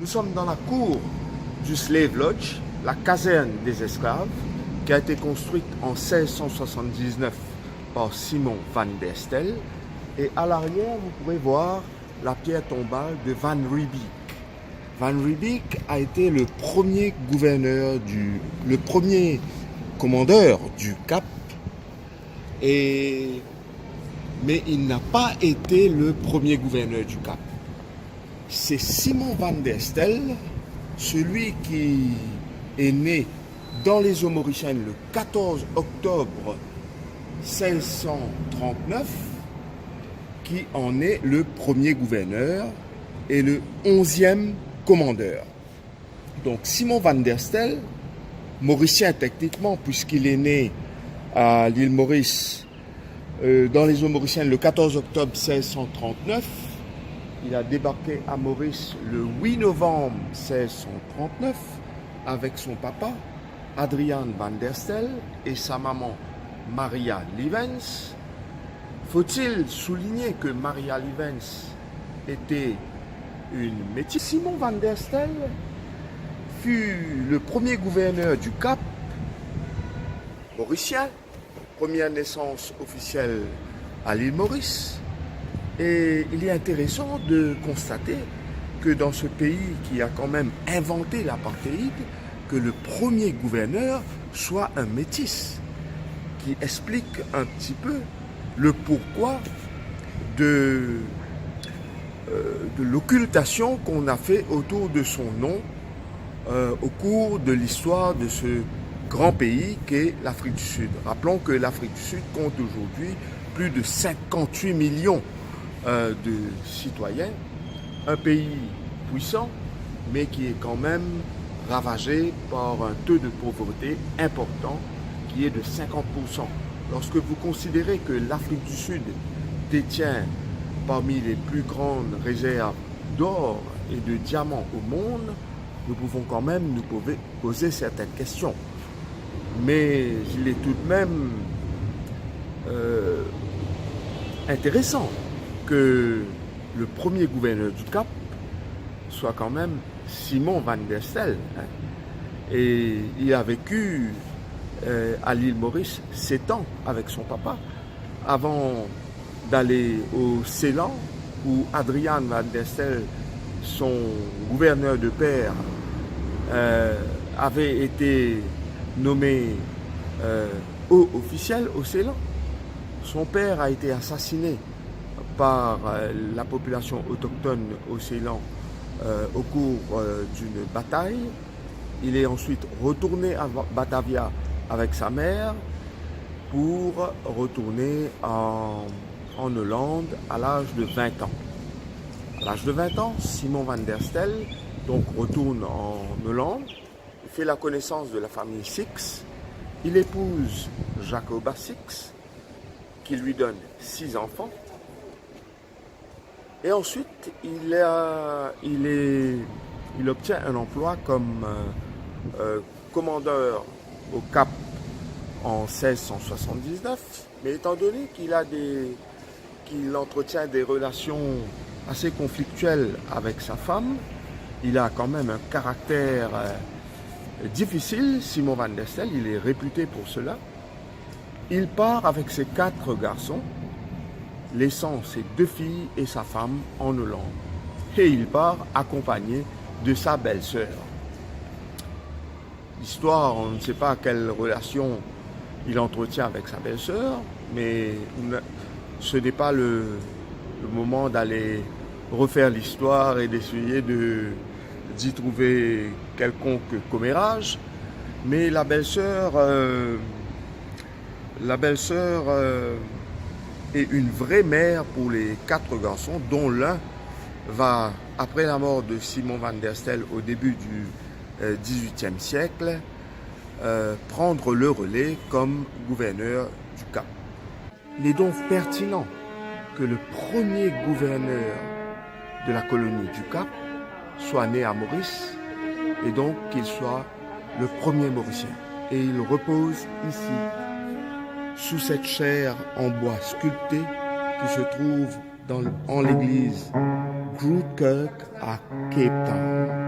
Nous sommes dans la cour du Slave Lodge, la caserne des esclaves, qui a été construite en 1679 par Simon van der Stel. Et à l'arrière, vous pourrez voir la pierre tombale de Van Riebeeck. Van Riebeeck a été le premier gouverneur le premier commandeur du Cap, mais il n'a pas été le premier gouverneur du Cap. C'est Simon van der Stel, celui qui est né dans les eaux mauriciennes le 14 octobre 1639, qui en est le premier gouverneur et le 11e commandeur. Donc Simon van der Stel, mauricien techniquement, puisqu'il est né à l'île Maurice dans les eaux mauriciennes le 14 octobre 1639. Il a débarqué à Maurice le 8 novembre 1639 avec son papa, Adriaan van der Stel, et sa maman, Maria Lievens. Faut-il souligner que Maria Lievens était une métisse? Simon van der Stel fut le premier gouverneur du Cap mauricien, première naissance officielle à l'île Maurice. Et il est intéressant de constater que dans ce pays qui a quand même inventé l'apartheid, que le premier gouverneur soit un métis, qui explique un petit peu le pourquoi de l'occultation qu'on a fait autour de son nom au cours de l'histoire de ce grand pays qu'est l'Afrique du Sud. Rappelons que l'Afrique du Sud compte aujourd'hui plus de 58 millions de citoyens, un pays puissant, mais qui est quand même ravagé par un taux de pauvreté important qui est de 50%. Lorsque vous considérez que l'Afrique du Sud détient parmi les plus grandes réserves d'or et de diamants au monde, nous pouvons quand même nous poser certaines questions. Mais il est tout de même intéressant que le premier gouverneur du Cap soit quand même Simon van der Stel. Et il a vécu à l'île Maurice 7 ans avec son papa avant d'aller au Ceylan où Adriaan van der Stel, son gouverneur de père, avait été nommé haut officiel au Ceylan. Son père a été assassiné par la population autochtone au Ceylan au cours d'une bataille. Il est ensuite retourné à Batavia avec sa mère pour retourner en Hollande à l'âge de 20 ans. À l'âge de 20 ans, Simon van der Stel donc retourne en Hollande, il fait la connaissance de la famille Six, il épouse Jacoba Six, qui lui donne 6 enfants. Et ensuite, il obtient un emploi comme commandeur au Cap en 1679. Mais étant donné qu'il entretient des relations assez conflictuelles avec sa femme, il a quand même un caractère difficile, Simon van der Stel, il est réputé pour cela. Il part avec ses 4 garçons, laissant ses 2 filles et sa femme en Hollande. Et il part accompagné de sa belle-sœur. L'histoire, on ne sait pas quelle relation il entretient avec sa belle-sœur, mais ce n'est pas le moment d'aller refaire l'histoire et d'essayer d'y trouver quelconque commérage. Mais la belle-sœur est une vraie mère pour les 4 garçons, dont l'un va, après la mort de Simon van der Stel au début du XVIIIe siècle, prendre le relais comme gouverneur du Cap. Il est donc pertinent que le premier gouverneur de la colonie du Cap soit né à Maurice et donc qu'il soit le premier Mauricien. Et il repose ici, sous cette chaire en bois sculpté qui se trouve en l'église Groot Kerk à Cape Town.